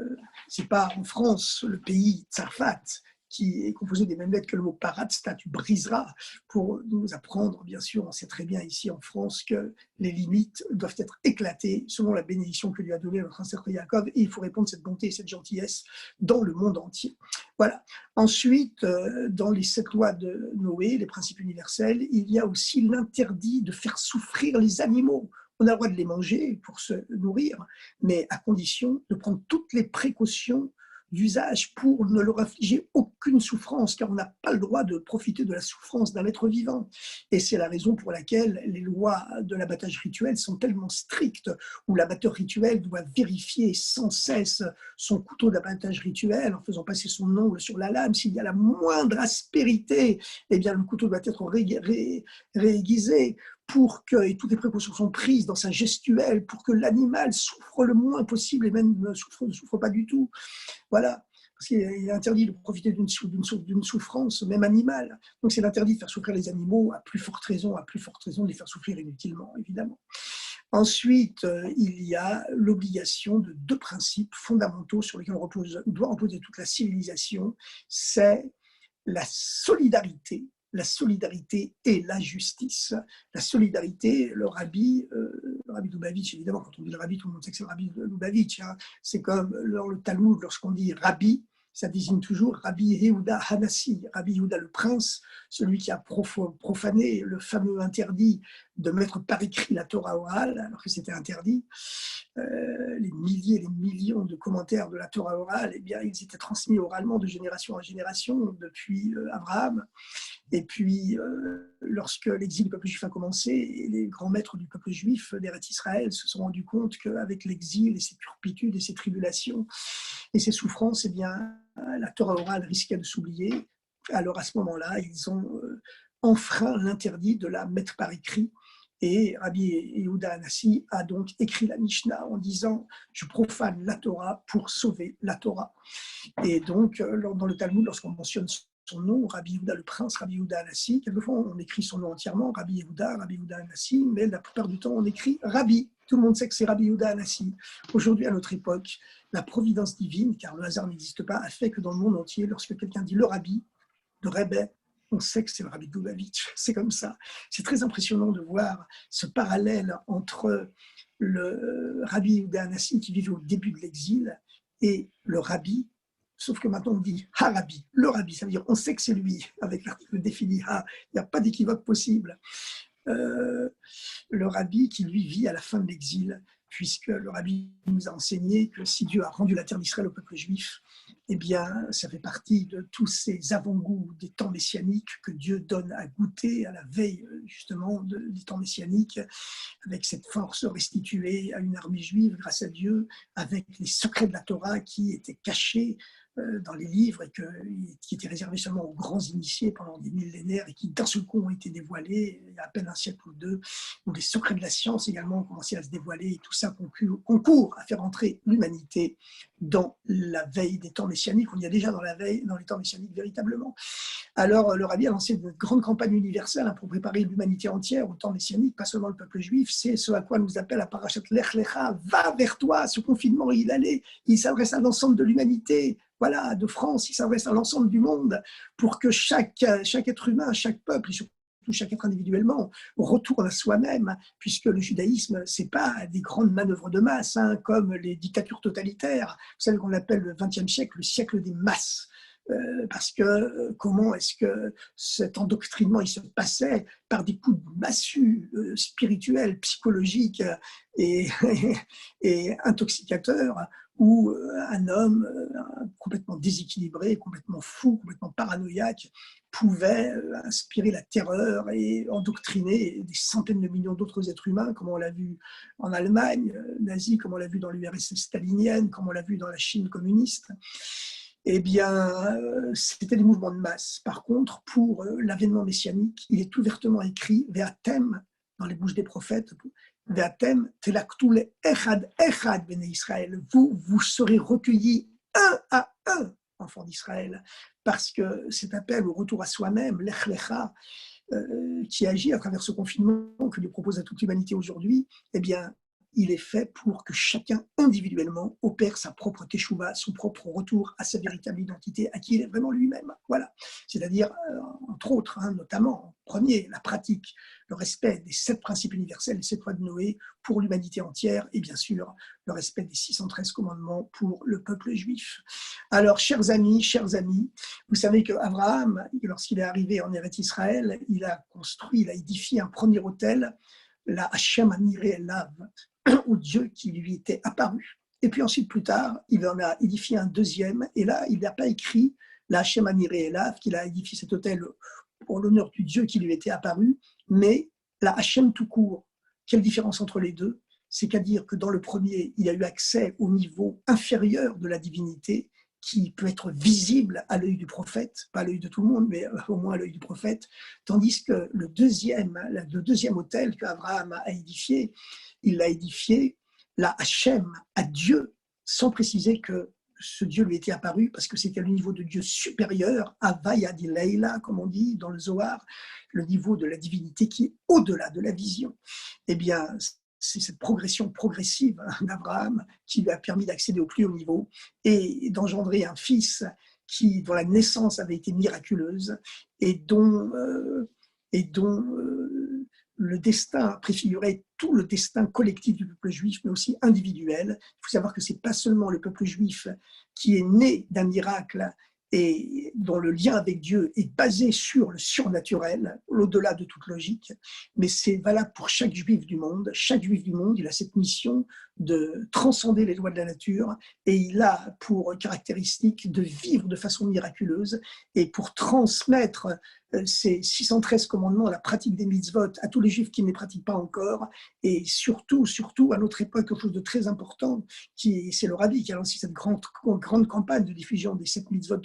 Speaker 1: c'est pas en France, le pays Tsarfat, qui est composé des mêmes lettres que le mot paratstat, tu briseras, pour nous apprendre, bien sûr, on sait très bien ici en France que les limites doivent être éclatées selon la bénédiction que lui a donnée notre ancêtre Yaakov, et il faut répondre cette bonté et cette gentillesse dans le monde entier. Voilà. Ensuite, dans les 7 lois de Noé, les principes universels, il y a aussi l'interdit de faire souffrir les animaux. On a le droit de les manger pour se nourrir, mais à condition de prendre toutes les précautions d'usage pour ne leur infliger aucune souffrance, car on n'a pas le droit de profiter de la souffrance d'un être vivant. Et c'est la raison pour laquelle les lois de l'abattage rituel sont tellement strictes, où l'abatteur rituel doit vérifier sans cesse son couteau d'abattage rituel en faisant passer son ongle sur la lame. S'il y a la moindre aspérité, eh bien le couteau doit être réaiguisé pour que, et toutes les précautions sont prises dans sa gestuelle pour que l'animal souffre le moins possible et même ne souffre pas du tout. Voilà, parce qu'il est interdit de profiter d'une souffrance, même animale. Donc c'est l'interdit de faire souffrir les animaux, à plus forte raison de les faire souffrir inutilement, évidemment. Ensuite, il y a l'obligation de 2 principes fondamentaux sur lesquels doit reposer toute la civilisation, c'est la solidarité et la justice. La solidarité, le rabbi Lubavitch, évidemment, quand on dit le rabbi, tout le monde sait que c'est le rabbi Lubavitch. Hein. C'est comme dans le Talmud, lorsqu'on dit rabbi, ça désigne toujours Rabbi Yehuda Hanassi, Rabbi Yehuda le prince, celui qui a profané le fameux interdit de mettre par écrit la Torah orale, alors que c'était interdit. Les milliers et les millions de commentaires de la Torah orale, eh bien, ils étaient transmis oralement de génération en génération depuis Abraham. Et puis, lorsque l'exil du peuple juif a commencé, les grands maîtres du peuple juif d'Eretz Israël se sont rendus compte qu'avec l'exil et ses turpitudes et ses tribulations et ses souffrances, eh bien, la Torah orale risquait de s'oublier. Alors à ce moment-là, ils ont enfreint l'interdit de la mettre par écrit. Et Rabbi Yehuda Hanassi a donc écrit la Mishnah en disant « Je profane la Torah pour sauver la Torah ». Et donc, dans le Talmud, lorsqu'on mentionne son nom, Rabbi Yehuda le prince, Rabbi Yehuda Hanassi, quelquefois on écrit son nom entièrement, Rabbi Yehuda Hanassi, mais la plupart du temps on écrit Rabbi. Tout le monde sait que c'est Rabbi Yehuda Hanassi. Aujourd'hui, à notre époque, la providence divine, car le hasard n'existe pas, a fait que dans le monde entier, lorsque quelqu'un dit le Rabbi, le Rebbe, on sait que c'est le Rabbi Lubavitch. C'est comme ça. C'est très impressionnant de voir ce parallèle entre le Rabbi Yehuda Hanassi qui vivait au début de l'exil et le Rabbi. Sauf que maintenant on dit Harabi, le Rabbi, ça veut dire on sait que c'est lui, avec l'article défini Ha, il n'y a pas d'équivoque possible. Le Rabbi qui lui vit à la fin de l'exil, puisque le Rabbi nous a enseigné que si Dieu a rendu la terre d'Israël au peuple juif, eh bien ça fait partie de tous ces avant-goûts des temps messianiques que Dieu donne à goûter à la veille justement des temps messianiques, avec cette force restituée à une armée juive grâce à Dieu, avec les secrets de la Torah qui étaient cachés dans les livres et qui étaient réservés seulement aux grands initiés pendant des millénaires et qui d'un seul coup ont été dévoilés il y a à peine un siècle ou deux, où les secrets de la science également ont commencé à se dévoiler et tout ça concourt à faire entrer l'humanité dans la veille des temps messianiques. On y est déjà dans les temps messianiques véritablement. Alors le Rabbi a lancé une grande campagne universelle pour préparer l'humanité entière au temps messianique, pas seulement le peuple juif. C'est ce à quoi nous appelle la parashat Lech Lecha, va vers toi. Ce confinement, il s'adresse à l'ensemble de l'humanité. Voilà, de France, il s'adresse à l'ensemble du monde pour que chaque être humain, chaque peuple, et surtout chaque être individuellement, retourne à soi-même, puisque le judaïsme, ce n'est pas des grandes manœuvres de masse, hein, comme les dictatures totalitaires. Vous savez qu'on appelle le XXe siècle le siècle des masses. Parce que comment est-ce que cet endoctrinement il se passait par des coups de massue spirituels, psychologiques et, et intoxicateurs, où un homme complètement déséquilibré, complètement fou, complètement paranoïaque pouvait inspirer la terreur et endoctriner des centaines de millions d'autres êtres humains, comme on l'a vu en Allemagne nazie, comme on l'a vu dans l'URSS stalinienne, comme on l'a vu dans la Chine communiste. Eh bien, c'était des mouvements de masse. Par contre, pour l'avènement messianique, il est ouvertement écrit « Ve'atem » dans les bouches des prophètes, « Ve'atem telaktu le'echad echad b'nei Israël » vous serez recueillis un à un, enfants d'Israël, parce que cet appel au retour à soi-même, l'Ech Lecha, qui agit à travers ce confinement que lui propose à toute l'humanité aujourd'hui, eh bien, il est fait pour que chacun individuellement opère sa propre teshuva, son propre retour à sa véritable identité, à qui il est vraiment lui-même. Voilà. C'est-à-dire, entre autres, notamment, en premier, la pratique, le respect des 7 principes universels, les 7 lois de Noé pour l'humanité entière, et bien sûr, le respect des 613 commandements pour le peuple juif. Alors, chers amis, vous savez qu'Abraham, lorsqu'il est arrivé en Eretz Israël, il a édifié un premier autel, la Hachem Amiré Elav, au Dieu qui lui était apparu. Et puis ensuite, plus tard, il en a édifié un deuxième, et là, il n'a pas écrit la Hachem Amiré Elav, qu'il a édifié cet autel pour l'honneur du Dieu qui lui était apparu, mais la Hachem tout court. Quelle différence entre les deux? C'est qu'à dire que dans le premier, il a eu accès au niveau inférieur de la divinité, qui peut être visible à l'œil du prophète, pas à l'œil de tout le monde, mais au moins à l'œil du prophète, tandis que le deuxième autel qu'Abraham a édifié, il l'a édifié, la Hachem, à Dieu, sans préciser que ce Dieu lui était apparu, parce que c'était le niveau de Dieu supérieur, Havaya di Leila, comme on dit dans le Zohar, le niveau de la divinité qui est au-delà de la vision. Eh bien, c'est cette progression progressive d'Abraham qui lui a permis d'accéder au plus haut niveau et d'engendrer un fils dont la naissance avait été miraculeuse et dont le destin préfigurait tout le destin collectif du peuple juif, mais aussi individuel. Il faut savoir que ce n'est pas seulement le peuple juif qui est né d'un miracle et dont le lien avec Dieu est basé sur le surnaturel, au-delà de toute logique, mais c'est valable pour chaque juif du monde. Chaque juif du monde, il a cette mission de transcender les lois de la nature et il a pour caractéristique de vivre de façon miraculeuse et pour transmettre ces 613 commandements, la pratique des mitzvot à tous les juifs qui ne les pratiquent pas encore et surtout à notre époque, quelque chose de très important, c'est le Rabbi qui a lancé cette grande campagne de diffusion des 7 mitzvot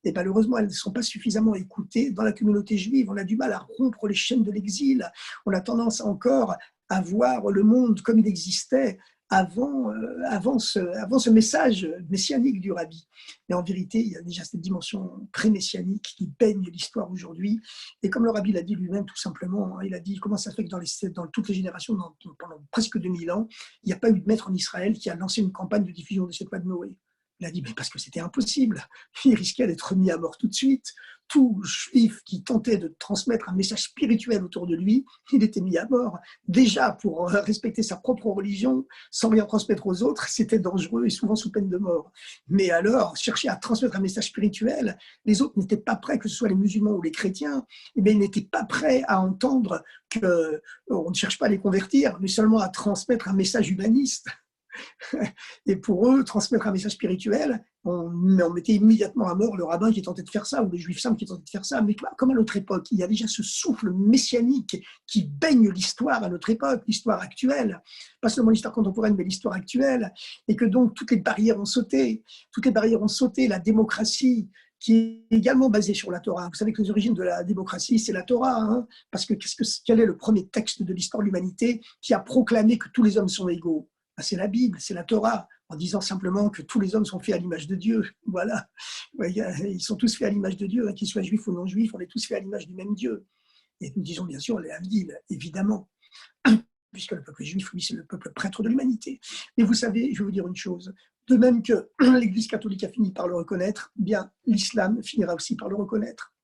Speaker 1: et malheureusement, elles ne sont pas suffisamment écoutées dans la communauté juive. On a du mal à rompre les chaînes de l'exil. On a tendance encore à voir le monde comme il existait avant ce message messianique du Rabbi. Mais en vérité, il y a déjà cette dimension pré-messianique qui baigne l'histoire aujourd'hui. Et comme le Rabbi l'a dit lui-même, tout simplement, il a dit comment ça fait que dans toutes les générations, pendant presque 2000 ans, il n'y a pas eu de maître en Israël qui a lancé une campagne de diffusion de cette loi de Noé. Il a dit, mais parce que c'était impossible. Il risquait d'être mis à mort tout de suite. Tout juif qui tentait de transmettre un message spirituel autour de lui, il était mis à mort. Déjà, pour respecter sa propre religion, sans rien transmettre aux autres, c'était dangereux et souvent sous peine de mort. Mais alors, chercher à transmettre un message spirituel, les autres n'étaient pas prêts, que ce soit les musulmans ou les chrétiens, eh bien, ils n'étaient pas prêts à entendre qu'on ne cherche pas à les convertir, mais seulement à transmettre un message humaniste. Et pour eux, transmettre un message spirituel, on mettait immédiatement à mort le rabbin qui tentait de faire ça, ou les juifs simples qui tentaient de faire ça. Mais comme à notre époque, il y a déjà ce souffle messianique qui baigne l'histoire à notre époque, l'histoire actuelle, pas seulement l'histoire contemporaine, mais l'histoire actuelle, et que donc toutes les barrières ont sauté, la démocratie, qui est également basée sur la Torah. Vous savez que les origines de la démocratie, c'est la Torah, parce que quel est le premier texte de l'histoire de l'humanité qui a proclamé que tous les hommes sont égaux? C'est la Bible, c'est la Torah, en disant simplement que tous les hommes sont faits à l'image de Dieu. Voilà. Ils sont tous faits à l'image de Dieu, qu'ils soient juifs ou non juifs, on est tous faits à l'image du même Dieu. Et nous disons bien sûr les Havdil, évidemment, puisque le peuple juif, lui, c'est le peuple prêtre de l'humanité. Mais vous savez, je vais vous dire une chose, de même que l'Église catholique a fini par le reconnaître, bien l'islam finira aussi par le reconnaître.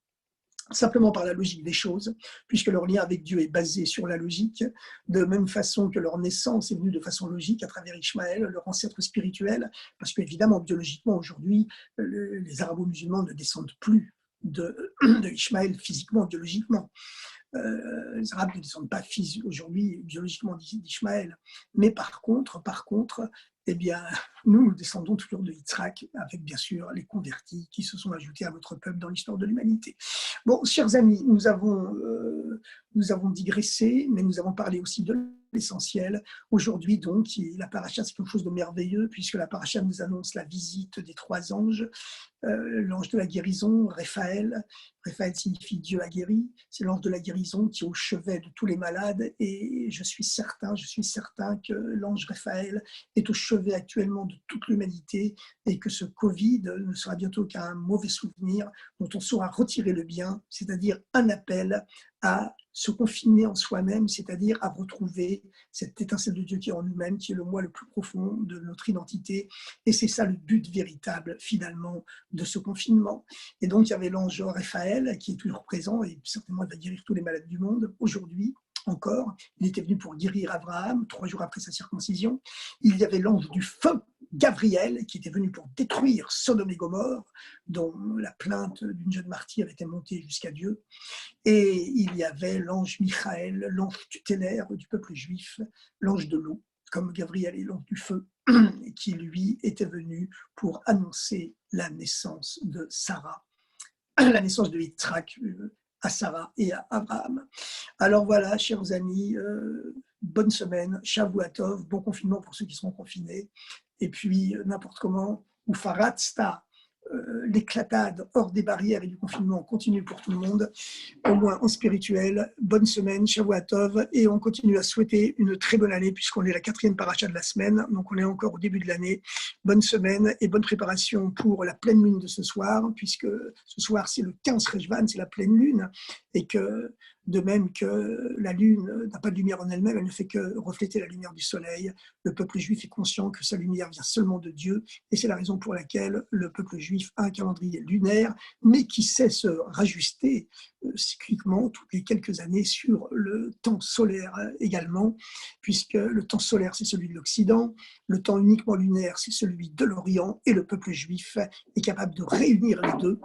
Speaker 1: Simplement par la logique des choses, puisque leur lien avec Dieu est basé sur la logique, de même façon que leur naissance est venue de façon logique à travers Ishmaël, leur ancêtre spirituel, parce qu'évidemment, biologiquement, aujourd'hui, les arabo-musulmans ne descendent plus de Ishmaël physiquement, biologiquement. Les Arabes ne descendent pas aujourd'hui biologiquement d'Ishmaël. Mais par contre, eh bien, nous descendons toujours de Yitzhak, avec bien sûr les convertis qui se sont ajoutés à notre peuple dans l'histoire de l'humanité. Bon, chers amis, nous avons digressé, mais nous avons parlé aussi de l'essentiel. Aujourd'hui, donc, la paracha, c'est quelque chose de merveilleux, puisque la paracha nous annonce la visite des 3 anges l'ange de la guérison, Raphaël. Raphaël signifie Dieu a guéri. C'est l'ange de la guérison qui est au chevet de tous les malades. Et je suis certain que l'ange Raphaël est au chevet actuellement de toute l'humanité et que ce Covid ne sera bientôt qu'un mauvais souvenir dont on saura retirer le bien, c'est-à-dire un appel à se confiner en soi-même, c'est-à-dire à retrouver cette étincelle de Dieu qui est en nous-mêmes, qui est le moi le plus profond de notre identité. Et c'est ça le but véritable, finalement, de ce confinement. Et donc, il y avait l'ange Raphaël, qui est toujours présent, et certainement il va guérir tous les malades du monde aujourd'hui. Encore, il était venu pour guérir Abraham 3 jours après sa circoncision. Il y avait l'ange du feu, Gabriel, qui était venu pour détruire Sodome et Gomorre, dont la plainte d'une jeune martyre était montée jusqu'à Dieu. Et il y avait l'ange Michael, l'ange tutélaire du peuple juif, l'ange de l'eau, comme Gabriel est l'ange du feu, qui lui était venu pour annoncer la naissance de Sarah, la naissance de Yitzhak à Sarah et à Abraham. Alors voilà, chers amis, bonne semaine, Shavua Tov, bon confinement pour ceux qui seront confinés, et puis n'importe comment, ou Faratsta, l'éclatade hors des barrières et du confinement continue pour tout le monde, au moins en spirituel. Bonne semaine, Shavua Tov, et on continue à souhaiter une très bonne année puisqu'on est la 4e paracha de la semaine, donc on est encore au début de l'année. Bonne semaine et bonne préparation pour la pleine lune de ce soir, puisque ce soir c'est le 15 Rejvan, c'est la pleine lune, et que de même que la lune n'a pas de lumière en elle-même, elle ne fait que refléter la lumière du soleil. Le peuple juif est conscient que sa lumière vient seulement de Dieu, et c'est la raison pour laquelle le peuple juif a un calendrier lunaire, mais qui sait se rajuster cycliquement toutes les quelques années sur le temps solaire également, puisque le temps solaire c'est celui de l'Occident, le temps uniquement lunaire c'est celui de l'Orient, et le peuple juif est capable de réunir les deux,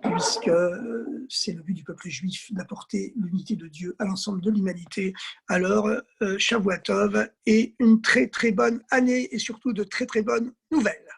Speaker 1: puisque c'est le but du peuple juif d'apporter l'unité de Dieu à l'ensemble de l'humanité. Alors, Shavua Tov et une très très bonne année et surtout de très très bonnes nouvelles.